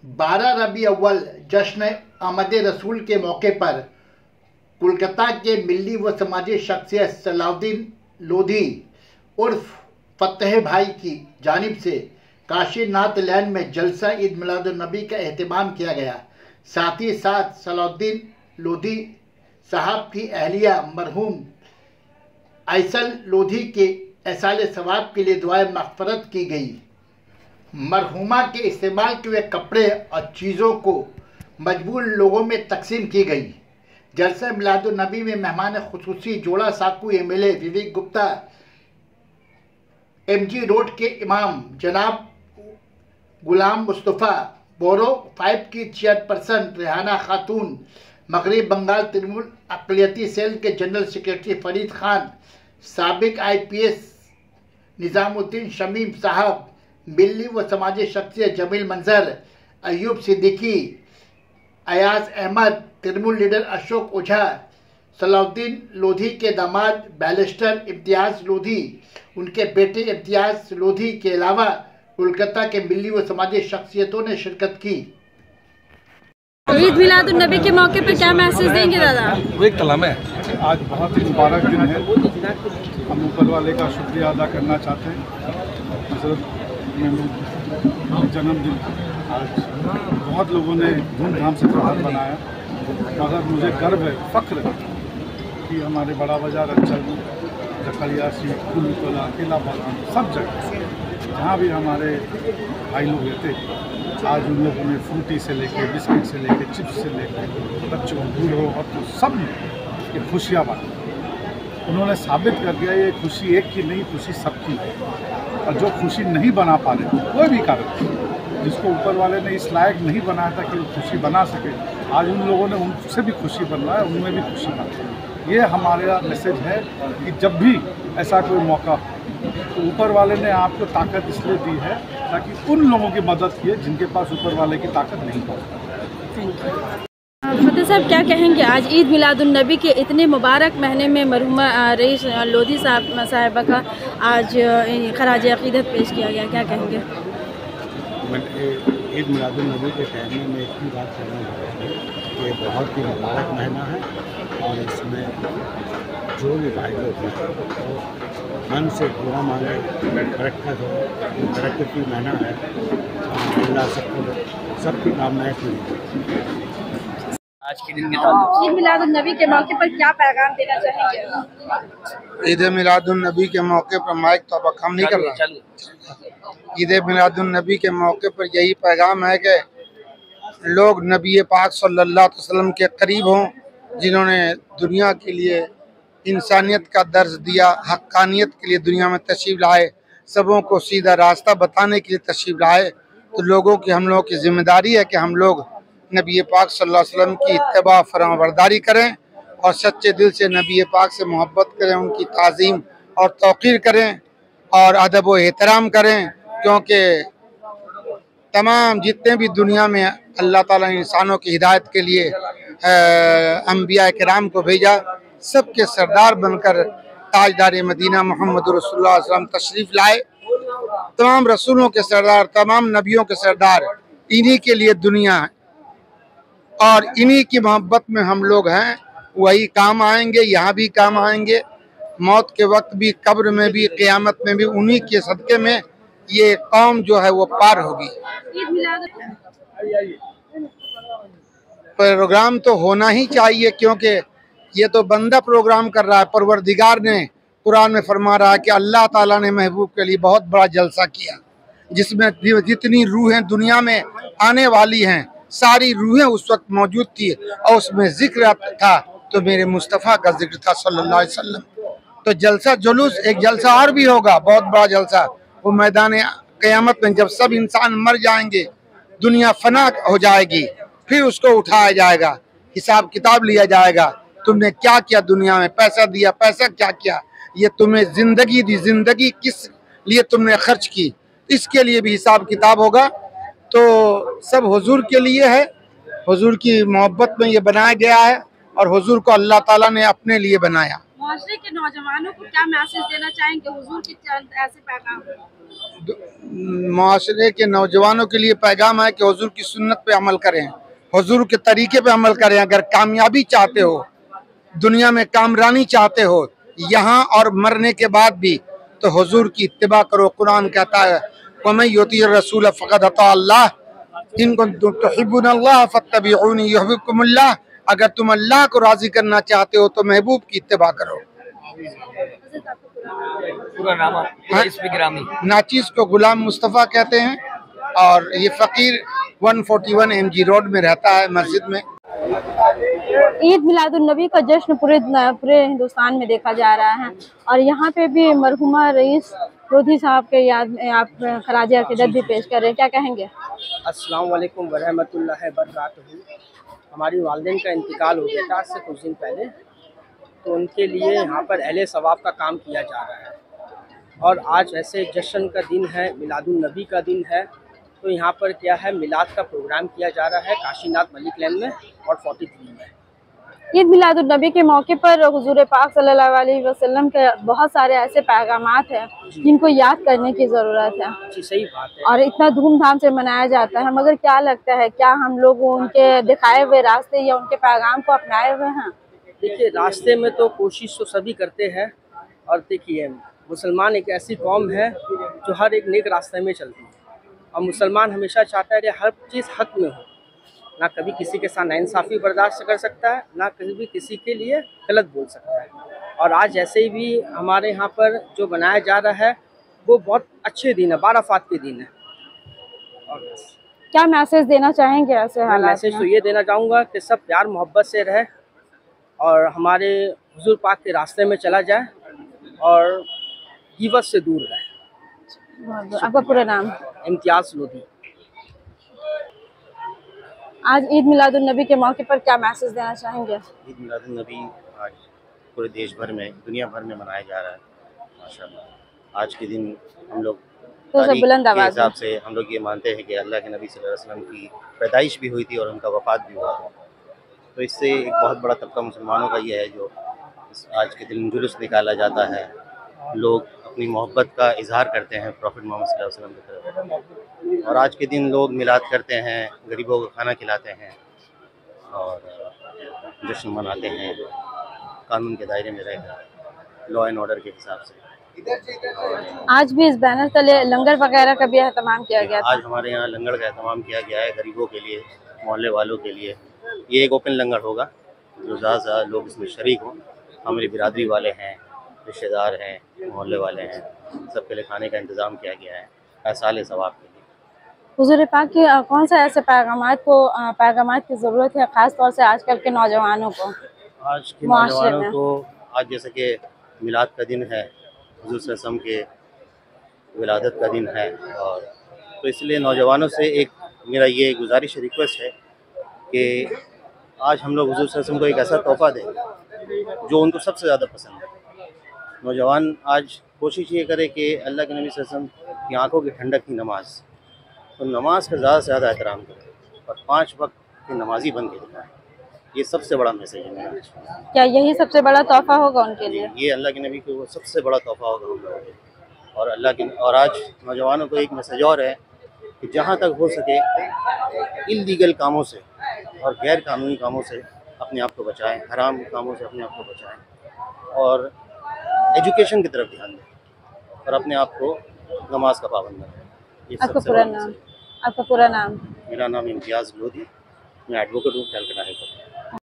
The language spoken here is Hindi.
12 रबी अव्वल जश्न आमद रसूल के मौके पर कोलकाता के मिली व समाजी शख्सियत सलाउद्दीन लोधी उर्फ फतेह भाई की जानिब से काशीनाथ लैन में जलसा ईद मिलादुन्नबी का एहतमाम किया गया। साथ ही साथ सलाउद्दीन लोधी साहब की अहलिया मरहूम ऐसल लोधी के एसाले सवाब के लिए दुआए मग़फ़िरत की गई। मरहुमा के इस्तेमाल किए हुए कपड़े और चीज़ों को मजबूर लोगों में तकसीम की गई। जलसा मिलादुन्नबी में मेहमान खुसूसी जोड़ा साकू एमएलए विवेक गुप्ता, एमजी रोड के इमाम जनाब गुलाम मुस्तफ़ा, बोरो 5 की चेयरपर्सन रेहाना खातून, मगरबी बंगाल तृणमूल अक़लियती सेल के जनरल सेक्रेटरी फरीद खान, साबिक IPS निज़ामुद्दीन शमीम साहब, मिली व समाजी शख्सियत जमील मंजर, अयूब सिद्दीकी, अयाज अहमद, तृणमूल लीडर अशोक ओझा, सलाउद्दीन लोधी के दामाद बैरिस्टर इम्तियाज़ लोधी, उनके बेटे इम्तियाज़ लोधी के अलावा कोलकाता के मिली व समाजी शख्सियतों ने शिरकत की। ईद मिलादुन्नबी के मौके पर क्या मैसेज देंगे दादा? वो एक कलम है। आज बहुत ही मुबारक दिन है। हम ऊपर वाले का शुक्रिया अदा करना चाहते हैं। हज़रत जन्मदिन आज बहुत लोगों ने धूमधाम से त्योहार बनाया, मगर मुझे गर्व है, फ़ख्र है कि हमारे बड़ा बाजार अंचल में जखलिया सीट, कुलतला, किला बागान, सब जगह जहाँ भी हमारे भाई लोग रहते, आज उन लोगों ने फ्रूटी से लेके बिस्किट से लेके चिप्स से लेके बच्चों बूढ़ों और तो सब ने ये खुशियाँ बांटी। उन्होंने साबित कर दिया ये खुशी एक की नहीं, खुशी सबकी है। और जो खुशी नहीं बना पा रहे कोई भी कारण, जिसको ऊपर वाले ने इस लायक नहीं बनाया था कि वो खुशी बना सके, आज उन लोगों ने उनसे भी खुशी बनवाया, उनमें भी खुशी बना। ये हमारा मैसेज है कि जब भी ऐसा कोई मौका तो ऊपर वाले ने आपको ताकत इसलिए दी है ताकि उन लोगों की मदद किए जिनके पास ऊपर वाले की ताकत नहीं पहुँचती। फतेह साहब क्या कहेंगे, आज ईद मिलादुन्नबी के इतने मुबारक महीने में मरहुमा रईस लोधी साहिबा का आज खराज अक़ीदत पेश किया गया, क्या कहेंगे? ईद मिलादुन्नबी के कहने में एक ही बात करना चाहते हैं कि बहुत ही मुबारक महीना है और इसमें जो भी भाई लोग हैं मन से दुआ मांगे, बरकत हो, बरकत की महीना है। अल्लाह सबकी कामनाएं पूरी। आज के दिन में ईद मिलादुन्नबी के मौके पर क्या पैगाम देना चाहेंगे? ईद मिलादुन्नबी के मौके पर माइक तो अब काम नहीं कर रहा। ईद मिलादुन्नबी के मौके पर यही पैगाम है कि लोग नबी पाक सल्लल्लाहु अलैहि वसल्लम के करीब हों, जिन्होंने दुनिया के लिए इंसानियत का दर्ज दिया, हक्कानियत के लिए दुनिया में तशरीफ़ लाए, सबों को सीधा रास्ता बताने के लिए तशरीफ़ लाए। तो लोगों की, हम लोगों की जिम्मेदारी है कि हम लोग नबी पाक सल्लल्लाहु अलैहि वसल्लम की इत्तिबा फरमाबरदारी करें और सच्चे दिल से नबी पाक से मोहब्बत करें, उनकी ताज़ीम और तौक़ीर करें और अदब व एहतराम करें, क्योंकि तमाम जितने भी दुनिया में अल्लाह ताला ने इंसानों की हिदायत के लिए अंबिया किराम को भेजा, सबके सरदार बनकर ताजदार मदीना मोहम्मद रसूलुल्लाह सल्लल्लाहु अलैहि वसल्लम तशरीफ़ लाए। तमाम रसूलों के सरदार, तमाम नबियों के सरदार, इन्हीं के लिए दुनिया है और इन्हीं की मोहब्बत में हम लोग हैं। वही काम आएंगे, यहाँ भी काम आएंगे, मौत के वक्त भी, कब्र में भी, क़यामत में भी, उन्हीं के सदक़े में ये कौम जो है वो पार होगी। प्रोग्राम तो होना ही चाहिए, क्योंकि ये तो बंदा प्रोग्राम कर रहा है। परवरदिगार ने कुरान में फरमा रहा है कि अल्लाह ताला ने महबूब के लिए बहुत बड़ा जलसा किया, जिसमें जितनी रूहें दुनिया में आने वाली हैं सारी रूहें उस वक्त मौजूद थी और उसमें जिक्र था तो मेरे मुस्तफ़ा का जिक्र था सल्लल्लाहु अलैहि वसल्लम। तो जलसा जुलूस, एक जलसा और भी होगा, बहुत बड़ा जलसा, वो मैदान क़यामत में जब सब इंसान मर जाएंगे, दुनिया फना हो जाएगी, फिर उसको उठाया जाएगा, हिसाब किताब लिया जाएगा। तुमने क्या किया दुनिया में, पैसा दिया, पैसा क्या किया, ये तुम्हें ज़िंदगी दी, ज़िंदगी किस लिए तुमने खर्च की, इसके लिए भी हिसाब किताब होगा। तो सब हुजूर के लिए है, हुजूर की मोहब्बत में ये बनाया गया है और हुजूर को अल्लाह ताला ने अपने लिए बनाया। माशरे के नौजवानों को क्या मैसेज देना चाहेंगे, हुजूर के चंद ऐसे पैगाम? माशरे के नौजवानों के लिए पैगाम है कि हुजूर की सुन्नत पे अमल करें, हुजूर के तरीके पे अमल करें। अगर कामयाबी चाहते हो, दुनिया में कामरानी चाहते हो यहाँ और मरने के बाद भी, तो हुजूर की इत्तिबा करो। कुरान कहता है वमन युती रसूल फ़क़द अता अल्लाह इन कुंतुम तुहिब्बुनल्लाह फत्तबिऊनी युहिब्बुकुमुल्लाह। अगर तुम अल्लाह को राजी करना चाहते हो तो महबूब की इत्तिबा करो। पूरा नाम ग्रामी नाचीज को गुलाम मुस्तफ़ा कहते हैं और ये फ़कीर 141 MG रोड में रहता है, मस्जिद में। ईद मिलादुन्नबी का जश्न पूरे हिंदुस्तान में देखा जा रहा है और यहाँ पे भी मरहुमा रईस लोधी साहब के याद में आप खराज अक़ीदत भी पेश कर रहे हैं, क्या कहेंगे? अस्सलाम वालेकुम व रहमतुल्लाहि व बरकातहू। हमारी वालिदैन का इंतकाल हो गया था आज से कुछ दिन पहले, तो उनके लिए यहाँ पर अहले सवाब का काम किया जा रहा है और आज ऐसे जश्न का दिन है, मिलादुन्नबी का दिन है, तो यहाँ पर क्या है मिलाद का प्रोग्राम किया जा रहा है काशीनाथ मलिक लैन में और 43 में। ईद मिलादुन्नबी के मौके पर हुजूर पाक सल्लल्लाहु अलैहि वसल्लम के बहुत सारे ऐसे पैगामात हैं जिनको याद करने की ज़रूरत है। जी सही बात है। और इतना धूमधाम से मनाया जाता है, मगर क्या लगता है क्या हम लोग उनके दिखाए हुए रास्ते या उनके पैगाम को अपनाए हुए हैं? देखिए रास्ते में तो कोशिश तो सभी करते हैं और देखिए मुसलमान एक ऐसी कौम है जो हर एक नेक रास्ते में चलती है और मुसलमान हमेशा चाहता है कि हर चीज़ हक में हो, ना कभी किसी के साथ नाइंसाफ़ी बर्दाश्त कर सकता है, ना कभी किसी के लिए गलत बोल सकता है। और आज ऐसे ही भी हमारे यहाँ पर जो बनाया जा रहा है वो बहुत अच्छे दिन है, बाराफात के दिन है। और क्या मैसेज देना चाहेंगे ऐसे हालात में? मैसेज तो ये देना चाहूँगा कि सब प्यार मोहब्बत से रहे और हमारे हुजूर पाक के रास्ते में चला जाए और गिबत से दूर रहे। आपका पूरा नाम? इम्तियाज़ लोधी। आज ईद मिलादुन्नबी के मौके पर क्या मैसेज देना चाहेंगे? ईद मिलादुन्नबी आज पूरे देश भर में, दुनिया भर में मनाया जा रहा है माशाअल्लाह। आज के दिन हम लोग तारीख के हिसाब से हम लोग ये मानते हैं कि अल्लाह के नबी सल्लल्लाहु अलैहि वसल्लम की पैदाइश भी हुई थी और उनका वफ़ात भी हुआ था। तो इससे एक बहुत बड़ा तबका मुसलमानों का ये है जो आज के दिन जुलूस निकाला जाता है, लोग अपनी मोहब्बत का इजहार करते हैं प्रॉफिट मोहम्मद सल्लल्लाहु अलैहि वसल्लम की तरफ। और आज के दिन लोग मिलाद करते हैं, गरीबों को खाना खिलाते हैं और जश्न मनाते हैं कानून के दायरे में रहकर, लॉ एंड ऑर्डर के हिसाब से। आज भी इस बैनर तले लंगर वगैरह का भी एहतमाम किया गया था। आज हमारे यहाँ लंगर का एहतमाम किया गया है गरीबों के लिए, मोहल्ले वालों के लिए। ये एक ओपन लंगर होगा जो ज़्यादा लोग इसमें शरीक हों। हमारी बिरादरी वाले हैं, रिश्तेदार हैं, मोहल्ले वाले हैं, सबके लिए खाने का इंतज़ाम किया गया है एहसाले सवाब के लिए। हुजूर पाक की कौन सा ऐसे पैगामात की ज़रूरत है ख़ास तौर से आजकल के नौजवानों को? आज के नौजवानों को आज जैसे कि मिलाद का दिन है, हुजूर सल्लल्लाहु अलैहि वसल्लम के विलादत का दिन है, और तो इसलिए नौजवानों से एक मेरा ये गुजारिश रिक्वेस्ट है कि आज हम लोग हुजूर सल्लल्लाहु अलैहि वसल्लम को एक ऐसा तोहफ़ा दें जो उनको सबसे ज़्यादा पसंद है। नौजवान आज कोशिश ये करे कि अल्लाह के नबी सल्लल्लाहु अलैहि वसल्लम की आंखों की ठंडक की नमाज़, तो नमाज का ज़्यादा से ज़्यादा एहतराम करें और 5 वक्त की नमाजी बन के दिखाएं। ये सबसे बड़ा मैसेज है मेरा। क्या यही सबसे बड़ा तोहफ़ा होगा उनके लिए? ये अल्लाह के नबी को वो सबसे बड़ा तोहफ़ा होगा हम लोगों के। और अल्लाह की और आज नौजवानों को एक मैसेज और है कि जहाँ तक हो सके इल्लीगल कामों से और गैर कानूनी कामों से अपने आप को बचाएं, हराम कामों से अपने आप को बचाएं और एजुकेशन की तरफ ध्यान दें और अपने आप को नमाज का पाबंद बनाएं। आपका पूरा नाम? आपका पूरा नाम? मेरा नाम इम्तियाज़ लोधी, मैं एडवोकेट हूँ कैलकाटा हाई कोर्ट।